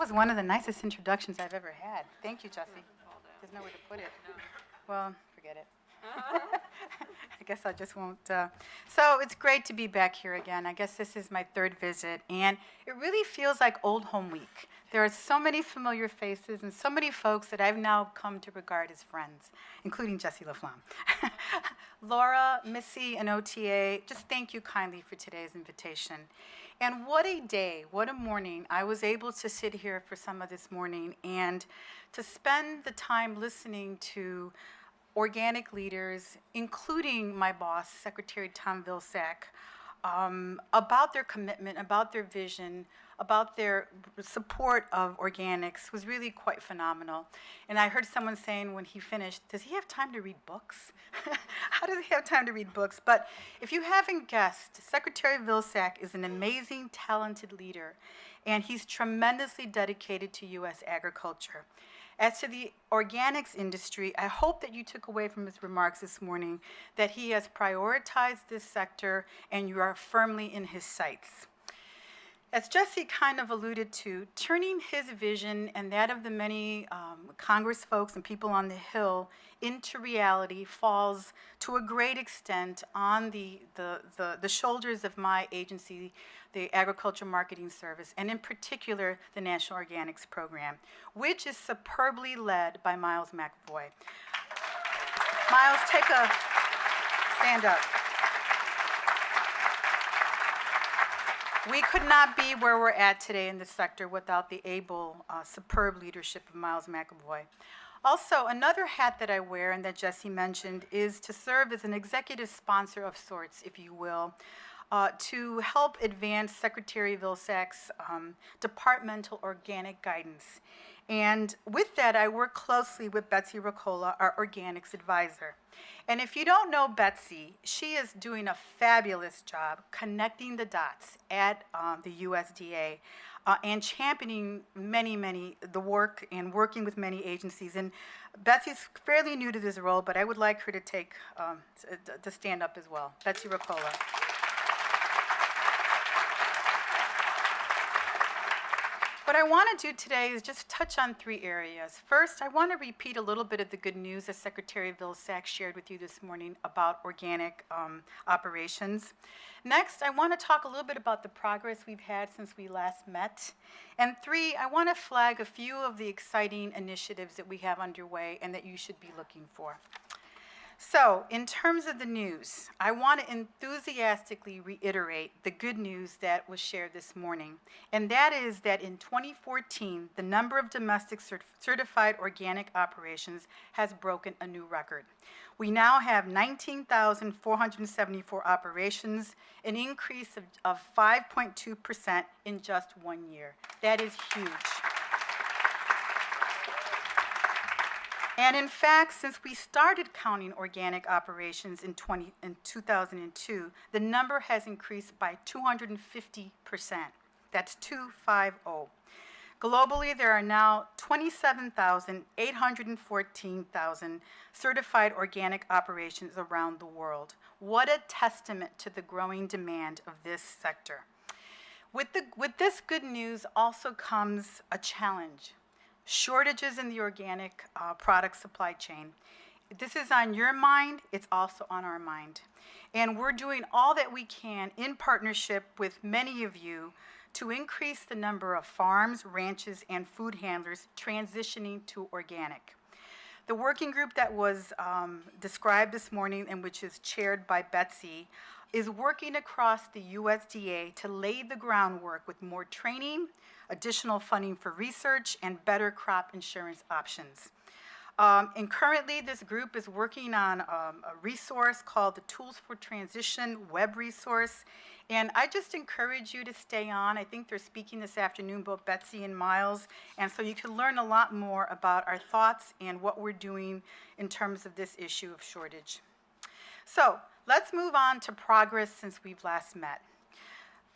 was one of the nicest introductions I've ever had. Thank you, Jesse. There's nowhere to put it. Well, forget it. I guess I just won't. So it's great to be back here again. I guess this is my third visit, and it really feels like Old Home Week. There are so many familiar faces and so many folks that I've now come to regard as friends, including Jesse LaFlamme. Laura, Missy, and OTA, just thank you kindly for today's invitation. And what a day, what a morning. I was able to sit here for some of this morning and to spend the time listening to organic leaders, including my boss, Secretary Tom Vilsack, about their commitment, about their vision, about their support of organics was really quite phenomenal. And I heard someone saying when he finished, does he have time to read books? How does he have time to read books? But if you haven't guessed, Secretary Vilsack is an amazing, talented leader, and he's tremendously dedicated to U.S. agriculture. As to the organics industry, I hope that you took away from his remarks this morning that he has prioritized this sector and you are firmly in his sights. As Jesse kind of alluded to, turning his vision and that of the many Congress folks and people on the Hill into reality falls to a great extent on the shoulders of my agency, the Agriculture Marketing Service, and in particular, the National Organics Program, which is superbly led by Miles McAvoy. Miles, stand up. We could not be where we're at today in this sector without the able, superb leadership of Miles McAvoy. Also, another hat that I wear and that Jesse mentioned is to serve as an executive sponsor of sorts, if you will, to help advance Secretary Vilsack's departmental organic guidance. And with that, I work closely with Betsy Ricola, our organics advisor. And if you don't know Betsy, she is doing a fabulous job connecting the dots at the USDA and championing the work and working with many agencies. And Betsy's fairly new to this role, but I would like her to to stand up as well. Betsy Ricola. What I want to do today is just touch on three areas. First, I want to repeat a little bit of the good news that Secretary Vilsack shared with you this morning about organic operations. Next, I want to talk a little bit about the progress we've had since we last met. And three, I want to flag a few of the exciting initiatives that we have underway and that you should be looking for. So, in terms of the news, I want to enthusiastically reiterate the good news that was shared this morning, and that is that in 2014, the number of domestic certified organic operations has broken a new record. We now have 19,474 operations, an increase of 5.2% in just 1 year. That is huge. And in fact, since we started counting organic operations in 2002, the number has increased by 250%. That's 250. Globally, there are now 27,814,000 certified organic operations around the world. What a testament to the growing demand of this sector. With this good news also comes a challenge. Shortages in the organic product supply chain. This is on your mind, it's also on our mind. And we're doing all that we can in partnership with many of you to increase the number of farms, ranches, and food handlers transitioning to organic. The working group that was described this morning and which is chaired by Betsy is working across the USDA to lay the groundwork with more training, additional funding for research, and better crop insurance options. And currently, this group is working on a resource called the Tools for Transition web resource. And I just encourage you to stay on. I think they're speaking this afternoon, both Betsy and Miles. And so you can learn a lot more about our thoughts and what we're doing in terms of this issue of shortage. So let's move on to progress since we've last met.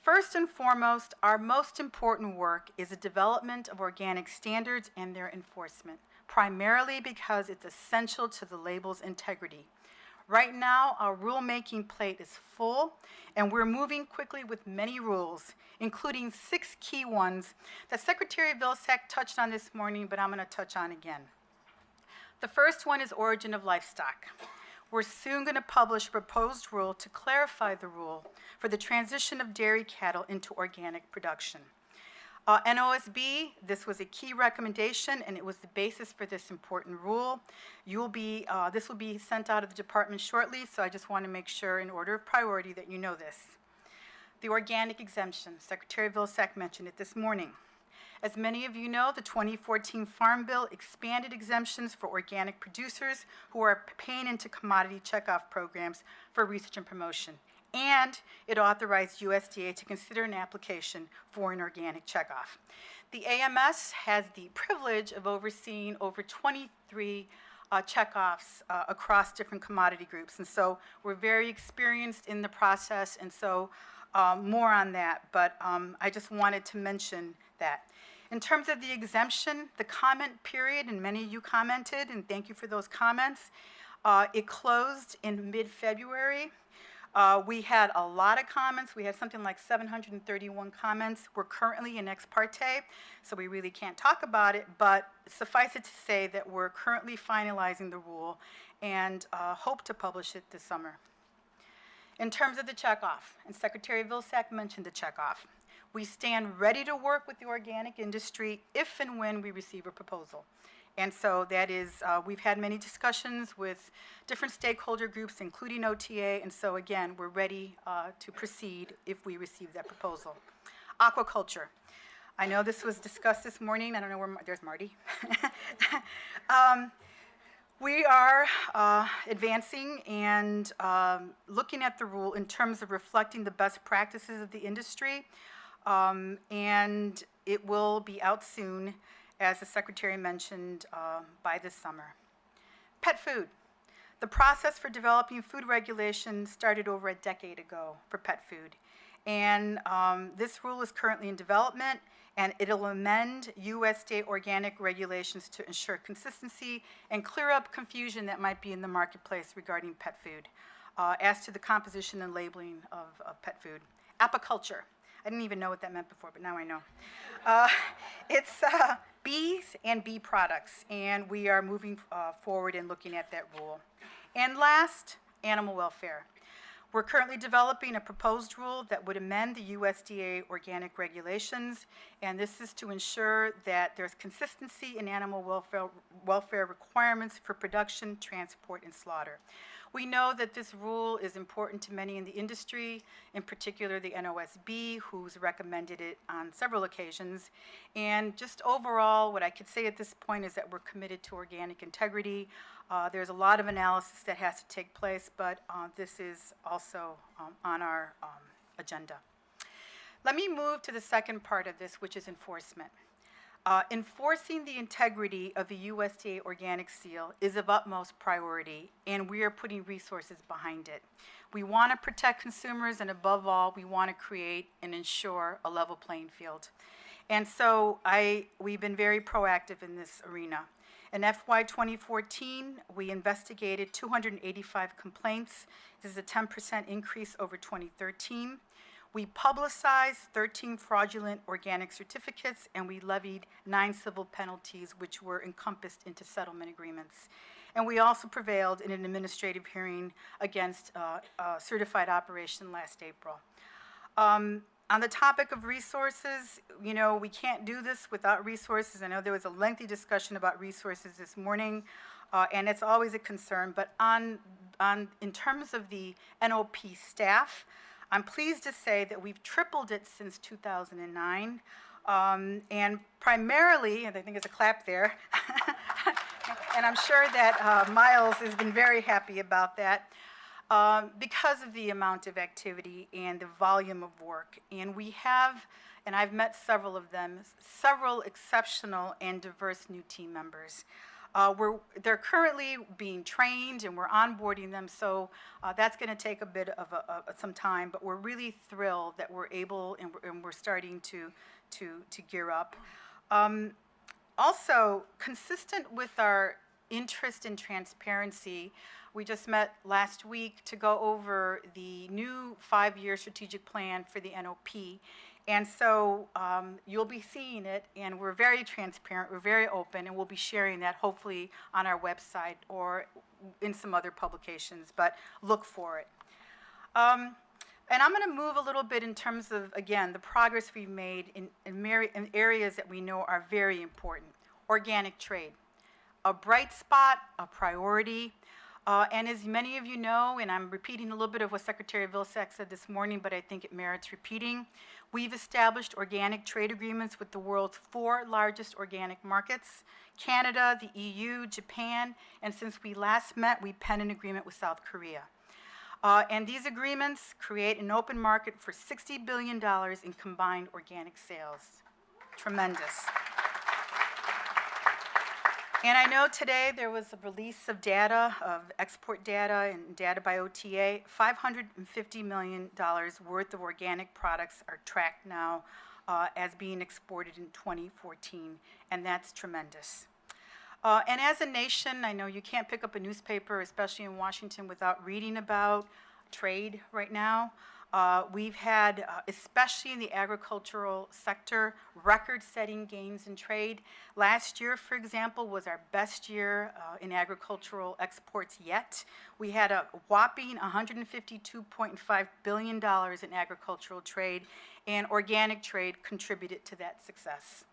First and foremost, our most important work is the development of organic standards and their enforcement, primarily because it's essential to the label's integrity. Right now, our rulemaking plate is full, and we're moving quickly with many rules, including 6 key ones that Secretary Vilsack touched on this morning, but I'm going to touch on again. The first one is origin of livestock. We're soon going to publish a proposed rule to clarify the rule for the transition of dairy cattle into organic production. NOSB, this was a key recommendation, and it was the basis for this important rule. This will be sent out of the department shortly, so I just want to make sure, in order of priority, that you know this. The organic exemption, Secretary Vilsack mentioned it this morning. As many of you know, the 2014 Farm Bill expanded exemptions for organic producers who are paying into commodity checkoff programs for research and promotion. And it authorized USDA to consider an application for an organic checkoff. The AMS has the privilege of overseeing over 23 checkoffs across different commodity groups. And so we're very experienced in the process, and so more on that, but I just wanted to mention that. In terms of the exemption, the comment period, and many of you commented, and thank you for those comments, it closed in mid-February. We had a lot of comments. We had something like 731 comments. We're currently in ex parte, so we really can't talk about it, but suffice it to say that we're currently finalizing the rule and hope to publish it this summer. In terms of the checkoff, and Secretary Vilsack mentioned the checkoff, we stand ready to work with the organic industry if and when we receive a proposal. And so that is, we've had many discussions with different stakeholder groups, including OTA, and so again, we're ready to proceed if we receive that proposal. Aquaculture. I know this was discussed this morning. I don't know where, there's Marty. We are advancing and looking at the rule in terms of reflecting the best practices of the industry, and it will be out soon, as the Secretary mentioned, by this summer. Pet food. The process for developing food regulations started over a decade ago for pet food. And this rule is currently in development, and it'll amend USDA organic regulations to ensure consistency and clear up confusion that might be in the marketplace regarding pet food, as to the composition and labeling of pet food. Apiculture. I didn't even know what that meant before, but now I know. It's bees and bee products, and we are moving forward and looking at that rule. And last, animal welfare. We're currently developing a proposed rule that would amend the USDA organic regulations, and this is to ensure that there's consistency in animal welfare requirements for production, transport, and slaughter. We know that this rule is important to many in the industry, in particular the NOSB, who's recommended it on several occasions. And just overall, what I could say at this point is that we're committed to organic integrity. There's a lot of analysis that has to take place, but this is also on our agenda. Let me move to the second part of this, which is enforcement. Enforcing the integrity of the USDA organic seal is of utmost priority, and we are putting resources behind it. We want to protect consumers, and above all, we want to create and ensure a level playing field. And so we've been very proactive in this arena. In FY 2014, we investigated 285 complaints. This is a 10% increase over 2013. We publicized 13 fraudulent organic certificates, and we levied 9 civil penalties, which were encompassed into settlement agreements. And we also prevailed in an administrative hearing against a certified operation last April. On the topic of resources, you know, we can't do this without resources. I know there was a lengthy discussion about resources this morning, and it's always a concern. But in terms of the NOP staff, I'm pleased to say that we've tripled it since 2009, and primarily, and I think there's a clap there, and I'm sure that Miles has been very happy about that, because of the amount of activity and the volume of work. And we have, and I've met several of them, several exceptional and diverse new team members. They're currently being trained, and we're onboarding them, so that's going to take a bit of some time, but we're really thrilled that we're able and we're starting to gear up. Also, consistent with our interest in transparency, We just met last week to go over the new 5-year strategic plan for the NOP. And so you'll be seeing it, and we're very transparent, we're very open, and we'll be sharing that hopefully on our website or in some other publications, but look for it. And I'm going to move a little bit in terms of, again, the progress we've made in areas that we know are very important. Organic trade, a bright spot, a priority. And as many of you know, and I'm repeating a little bit of what Secretary Vilsack said this morning, but I think it merits repeating, we've established organic trade agreements with the world's 4 largest organic markets, Canada, the EU, Japan, and since we last met, we penned an agreement with South Korea. And these agreements create an open market for $60 billion in combined organic sales. Tremendous. And I know today there was a release of data, of export data and data by OTA. $550 million worth of organic products are tracked now as being exported in 2014, and that's tremendous. And as a nation, I know you can't pick up a newspaper, especially in Washington, without reading about trade right now. We've had, especially in the agricultural sector, record-setting gains in trade. Last year, for example, was our best year in agricultural exports yet. We had a whopping $152.5 billion in agricultural trade, and organic trade contributed to that success.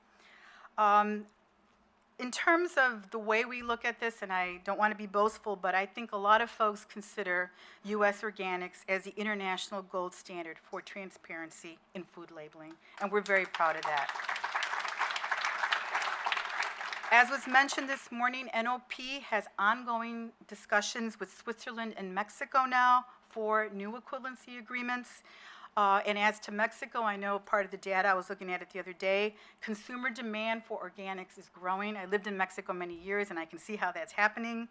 In terms of the way we look at this, and I don't want to be boastful, but I think a lot of folks consider U.S. organics as the international gold standard for transparency in food labeling, and we're very proud of that. As was mentioned this morning, NOP has ongoing discussions with Switzerland and Mexico now for new equivalency agreements. And as to Mexico, I know part of the data, I was looking at it the other day, consumer demand for organics is growing. I lived in Mexico many years, and I can see how that's happening.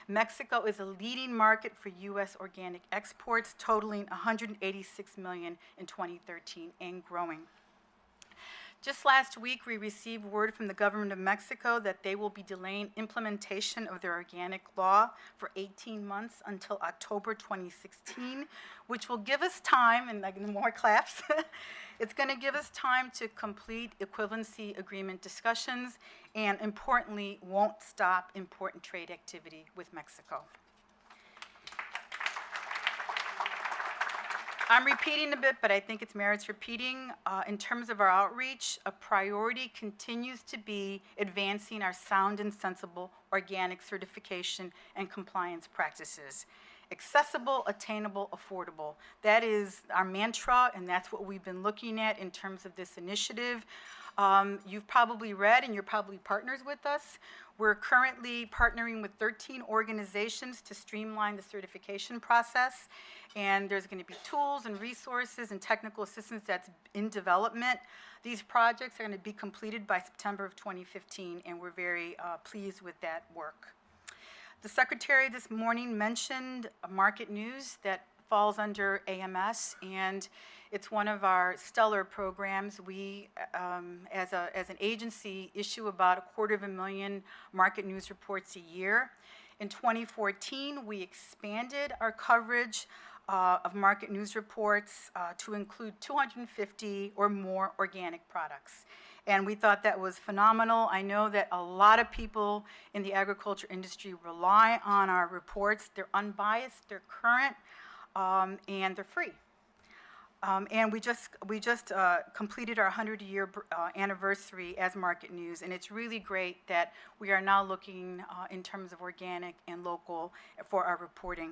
Mexico is a leading market for U.S. organic exports, totaling $186 million in 2013 and growing. Just last week, we received word from the government of Mexico that they will be delaying implementation of their organic law for 18 months until October 2016, which will give us time, and like more claps, it's going to give us time to complete equivalency agreement discussions, and importantly, won't stop important trade activity with Mexico. I'm repeating a bit, but I think it merits repeating. In terms of our outreach, a priority continues to be advancing our sound and sensible organic certification and compliance practices. Accessible, attainable, affordable. That is our mantra, and that's what we've been looking at in terms of this initiative. You've probably read, and you're probably partners with us. We're currently partnering with 13 organizations to streamline the certification process, and there's going to be tools and resources and technical assistance that's in development. These projects are going to be completed by September of 2015, and we're very pleased with that work. The Secretary this morning mentioned market news that falls under AMS, and it's one of our stellar programs. We, as an agency, issue about 250,000 market news reports a year. In 2014, we expanded our coverage of market news reports to include 250 or more organic products. And we thought that was phenomenal. I know that a lot of people in the agriculture industry rely on our reports. They're unbiased, they're current, and they're free. And we just completed our 100-year anniversary as Market News, and it's really great that we are now looking in terms of organic and local for our reporting.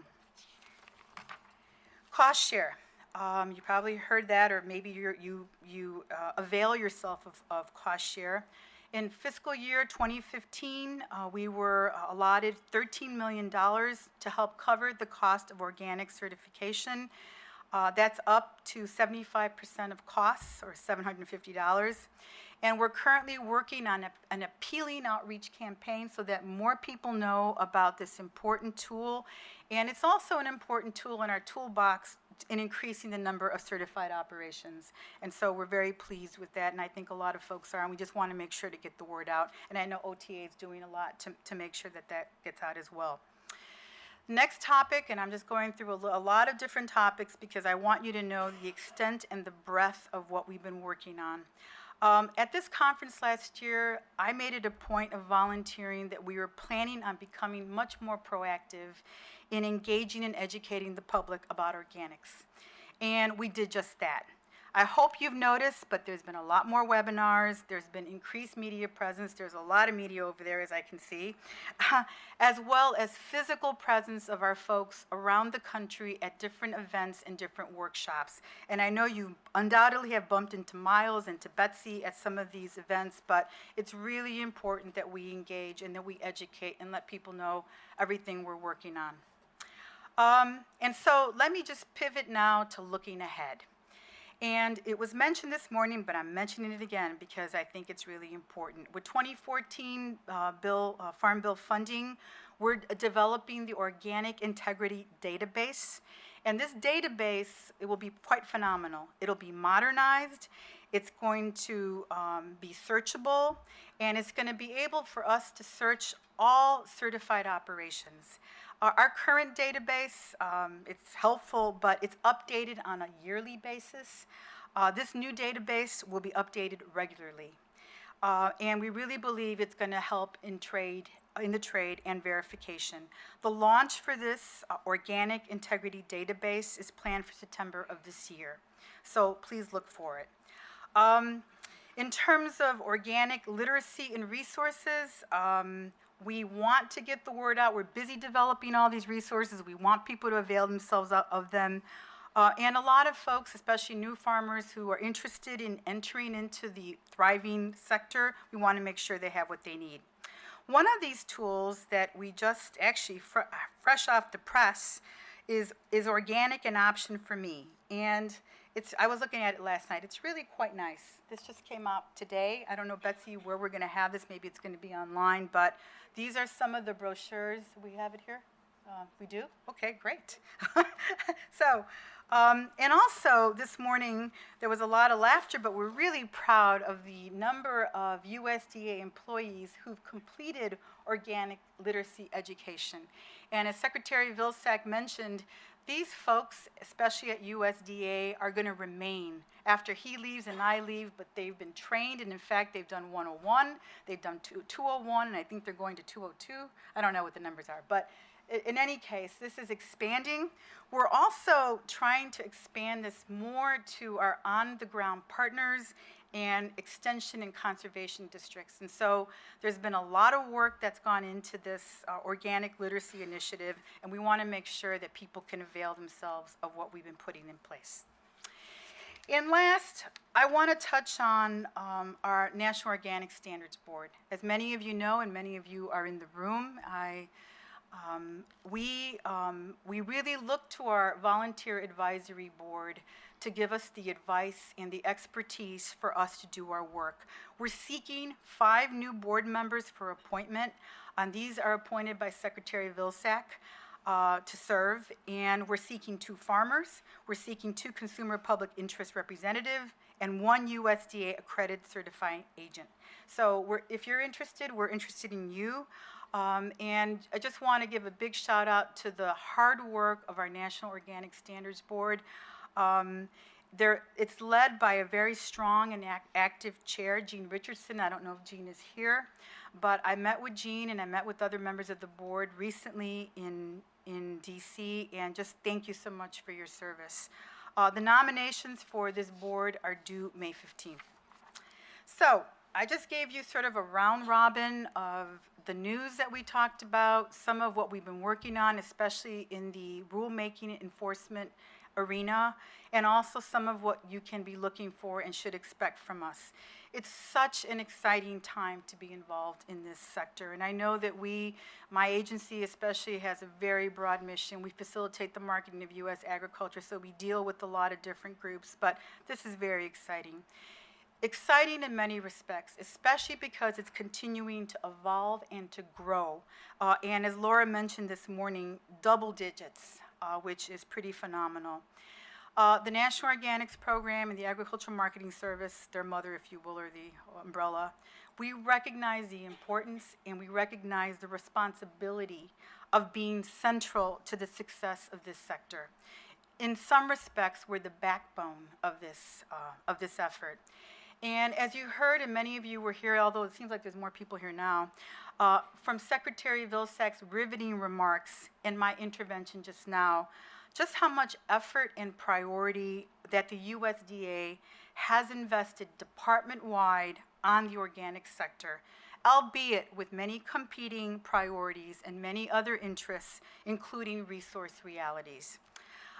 Cost share. You probably heard that, or maybe you avail yourself of cost share. In fiscal year 2015, we were allotted $13 million to help cover the cost of organic certification. That's up to 75% of costs, or $750. And we're currently working on an appealing outreach campaign so that more people know about this important tool. And it's also an important tool in our toolbox in increasing the number of certified operations. And so we're very pleased with that, and I think a lot of folks are, and we just want to make sure to get the word out. And I know OTA is doing a lot to make sure that that gets out as well. Next topic, and I'm just going through a lot of different topics because I want you to know the extent and the breadth of what we've been working on. At this conference last year, I made it a point of volunteering that we were planning on becoming much more proactive in engaging and educating the public about organics. And we did just that. I hope you've noticed, but there's been a lot more webinars. There's been increased media presence. There's a lot of media over there, as I can see, as well as physical presence of our folks around the country at different events and different workshops. And I know you undoubtedly have bumped into Miles and to Betsy at some of these events, but it's really important that we engage and that we educate and let people know everything we're working on. And so let me just pivot now to looking ahead. And it was mentioned this morning, but I'm mentioning it again because I think it's really important. With 2014 Farm Bill funding, we're developing the Organic Integrity Database. And this database, it will be quite phenomenal. It'll be modernized, it's going to be searchable, and it's going to be able for us to search all certified operations. Our current database, it's helpful, but it's updated on a yearly basis. This new database will be updated regularly. And we really believe it's going to help in the trade and verification. The launch for this Organic Integrity Database is planned for September of this year. So please look for it. In terms of organic literacy and resources, we want to get the word out. We're busy developing all these resources. We want people to avail themselves of them. And a lot of folks, especially new farmers who are interested in entering into the thriving sector, we want to make sure they have what they need. One of these tools that we just actually, fresh off the press, is Organic an Option for Me. And I was looking at it last night. It's really quite nice. This just came out today. I don't know, Betsy, where we're going to have this. Maybe it's going to be online. But these are some of the brochures. We have it here? We do? Okay, great. So, and also this morning there was a lot of laughter, but we're really proud of the number of USDA employees who've completed organic literacy education. And as Secretary Vilsack mentioned, these folks, especially at USDA, are going to remain after he leaves and I leave, but they've been trained, and in fact, they've done 101, they've done 201, and I think they're going to 202. I don't know what the numbers are, but in any case, this is expanding. We're also trying to expand this more to our on-the-ground partners and extension and conservation districts. And so there's been a lot of work that's gone into this organic literacy initiative, and we want to make sure that people can avail themselves of what we've been putting in place. And last, I want to touch on our National Organic Standards Board. As many of you know, and many of you are in the room, we really look to our volunteer advisory board to give us the advice and the expertise for us to do our work. We're seeking 5 new board members for appointment, and these are appointed by Secretary Vilsack to serve, and we're seeking 2 farmers, we're seeking 2 consumer public interest representatives, and 1 USDA accredited certifying agent. So if you're interested, we're interested in you. And I just want to give a big shout out to the hard work of our National Organic Standards Board. It's led by a very strong and active chair, Jean Richardson. I don't know if Jean is here, but I met with Jean and I met with other members of the board recently in DC, and just thank you so much for your service. The nominations for this board are due May 15th. So I just gave you sort of a round robin of the news that we talked about, some of what we've been working on, especially in the rulemaking enforcement arena, and also some of what you can be looking for and should expect from us. It's such an exciting time to be involved in this sector, and I know that my agency especially, has a very broad mission. We facilitate the marketing of U.S. agriculture, so we deal with a lot of different groups, but this is very exciting. Exciting in many respects, especially because it's continuing to evolve and to grow. And as Laura mentioned this morning, double digits, which is pretty phenomenal. The National Organics Program and the Agricultural Marketing Service, their mother, if you will, or the umbrella, we recognize the importance and we recognize the responsibility of being central to the success of this sector. In some respects, we're the backbone of this effort. And as you heard, and many of you were here, although it seems like there's more people here now, from Secretary Vilsack's riveting remarks in my intervention just now, just how much effort and priority that the USDA has invested department-wide on the organic sector, albeit with many competing priorities and many other interests, including resource realities.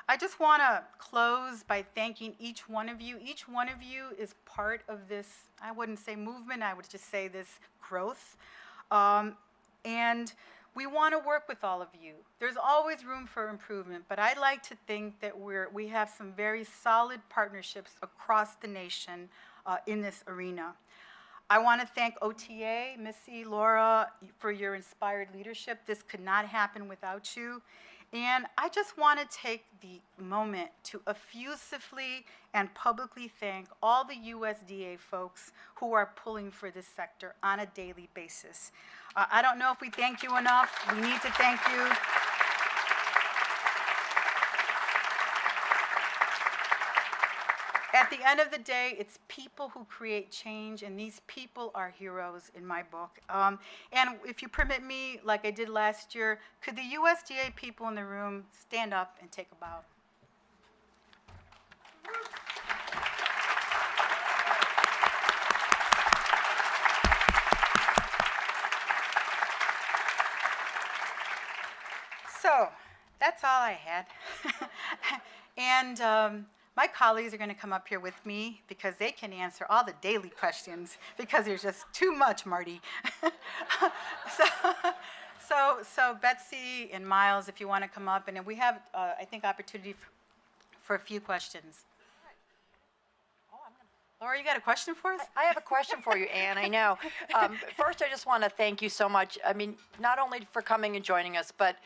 I just want to close by thanking each one of you. Each one of you is part of this, I wouldn't say movement, I would just say this growth. And we want to work with all of you. There's always room for improvement, but I'd like to think that we have some very solid partnerships across the nation in this arena. I want to thank OTA, Missy, Laura, for your inspired leadership. This could not happen without you. And I just want to take the moment to effusively and publicly thank all the USDA folks who are pulling for this sector on a daily basis. I don't know if we thank you enough. We need to thank you. At the end of the day, it's people who create change, and these people are heroes in my book. And if you permit me, like I did last year, could the USDA people in the room stand up and take a bow? So that's all I had. And my colleagues are going to come up here with me because they can answer all the daily questions because there's just too much, Marty. So Betsy and Miles, if you want to come up, and then we have, I think, opportunity for a few questions. Laura, you got a question for us? I have a question for you, Ann, I know. First, I just want to thank you so much. I mean, not only for coming and joining us, but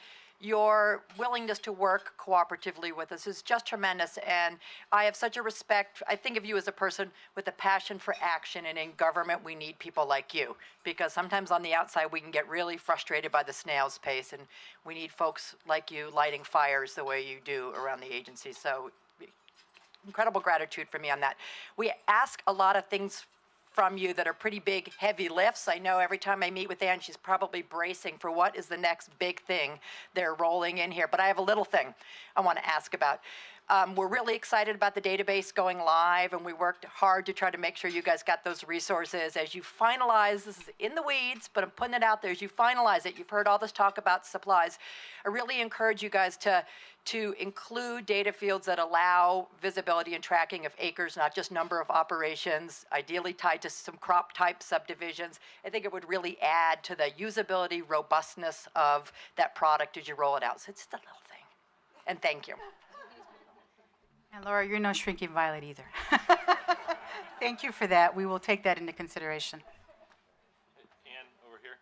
your willingness to work cooperatively with us is just tremendous, and I have such a respect. I think of you as a person with a passion for action, and in government we need people like you, because sometimes on the outside we can get really frustrated by the snail's pace, and we need folks like you lighting fires the way you do around the agency. So incredible gratitude for me on that. We ask a lot of things from you that are pretty big, heavy lifts. I know every time I meet with Ann, she's probably bracing for what is the next big thing they're rolling in here. But I have a little thing I want to ask about. We're really excited about the database going live, and we worked hard to try to make sure you guys got those resources. As you finalize, this is in the weeds, but I'm putting it out there, as you finalize it, you've heard all this talk about supplies. I really encourage you guys to include data fields that allow visibility and tracking of acres, not just number of operations, ideally tied to some crop type subdivisions. I think it would really add to the usability, robustness of that product as you roll it out. So it's just a little thing. And thank you. And Laura, you're no shrinking violet either. Thank you for that. We will take that into consideration. Ann, over here.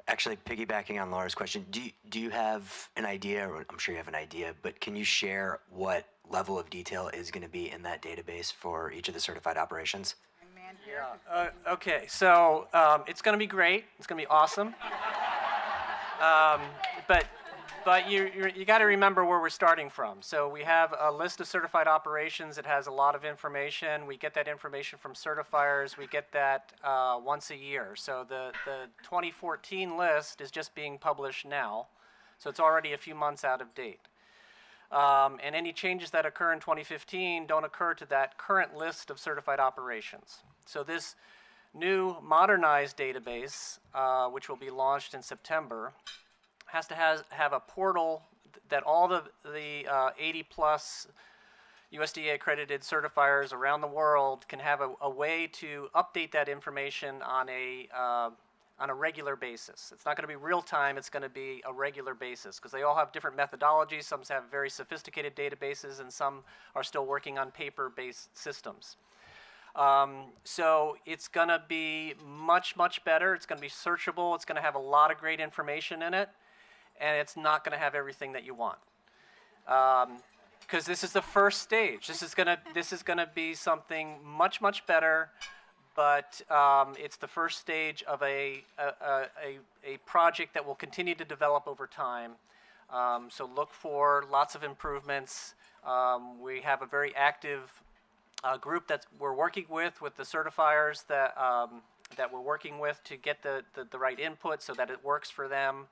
Actually, piggybacking on Laura's question, do you have an idea, or I'm sure you have an idea, but can you share what level of detail is going to be in that database for each of the certified operations? Yeah. Okay, so it's going to be great. It's going to be awesome. But you got to remember where we're starting from. So we have a list of certified operations. It has a lot of information. We get that information from certifiers. We get that once a year. So the 2014 list is just being published now. So it's already a few months out of date. And any changes that occur in 2015 don't occur to that current list of certified operations. So this new modernized database, which will be launched in September, has to have a portal that all the 80 plus USDA accredited certifiers around the world can have a way to update that information on a regular basis. It's not going to be real time, it's going to be a regular basis, because they all have different methodologies. Some have very sophisticated databases, and some are still working on paper-based systems. So it's going to be much, much better. It's going to be searchable. It's going to have a lot of great information in it. And it's not going to have everything that you want, because this is the first stage. This is going to be something much, much better, but it's the first stage of a project that will continue to develop over time. So look for lots of improvements. We have a very active group that we're working with the certifiers that we're working with to get the right input so that it works for them.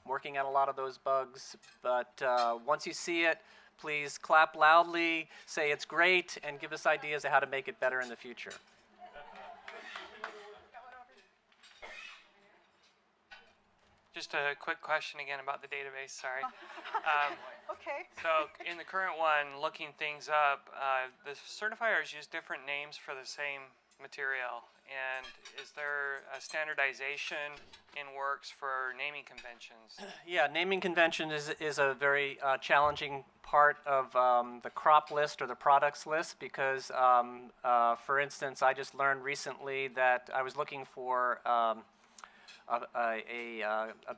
Working on a lot of those bugs, but once you see it, please clap loudly, say it's great, and give us ideas of how to make it better in the future. Just a quick question again about the database, sorry. Okay. So in the current one, looking things up, the certifiers use different names for the same material. And is there a standardization in works for naming conventions? Yeah, naming convention is a very challenging part of the crop list or the products list because, for instance, I just learned recently that I was looking for a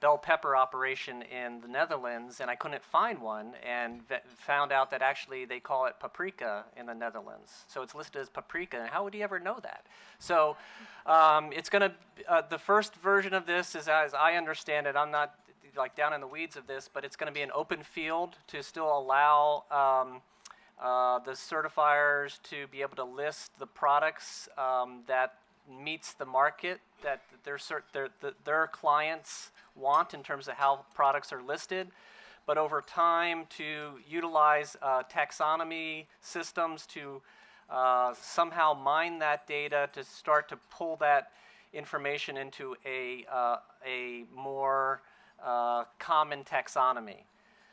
bell pepper operation in the Netherlands, and I couldn't find one, and found out that actually they call it paprika in the Netherlands. So it's listed as paprika, and how would you ever know that? So it's going to, the first version of this is, as I understand it, I'm not like down in the weeds of this, but it's going to be an open field to still allow the certifiers to be able to list the products that meets the market that their clients want in terms of how products are listed. But over time, to utilize taxonomy systems to somehow mine that data to start to pull that information into a more common taxonomy.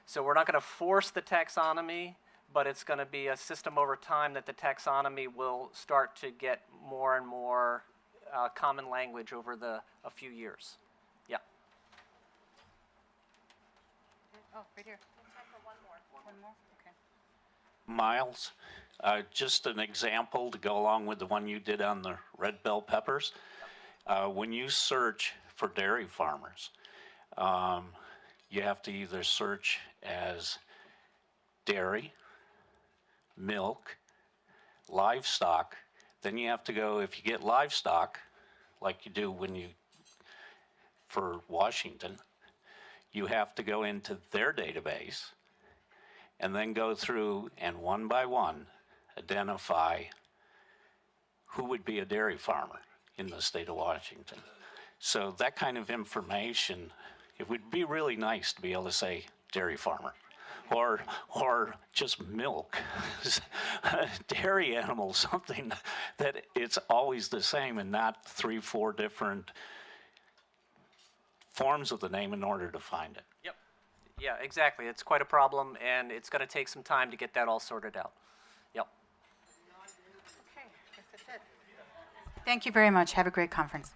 So we're not going to force the taxonomy, but it's going to be a system over time that the taxonomy will start to get more and more common language over a few years. Yeah. Oh, right here. Time for one more. One more? Okay. Miles, just an example to go along with the one you did on the red bell peppers. When you search for dairy farmers, you have to either search as dairy, milk, livestock. Then you have to go, if you get livestock, like you do when you, for Washington, you have to go into their database and then go through and one by one identify who would be a dairy farmer in the state of Washington. So that kind of information, it would be really nice to be able to say dairy farmer. Or just milk, dairy animal, something that it's always the same and not 3, 4 different forms of the name in order to find it. Yep. Yeah, exactly. It's quite a problem, and it's going to take some time to get that all sorted out. Yep. Okay, I guess that's it. Thank you very much. Have a great conference.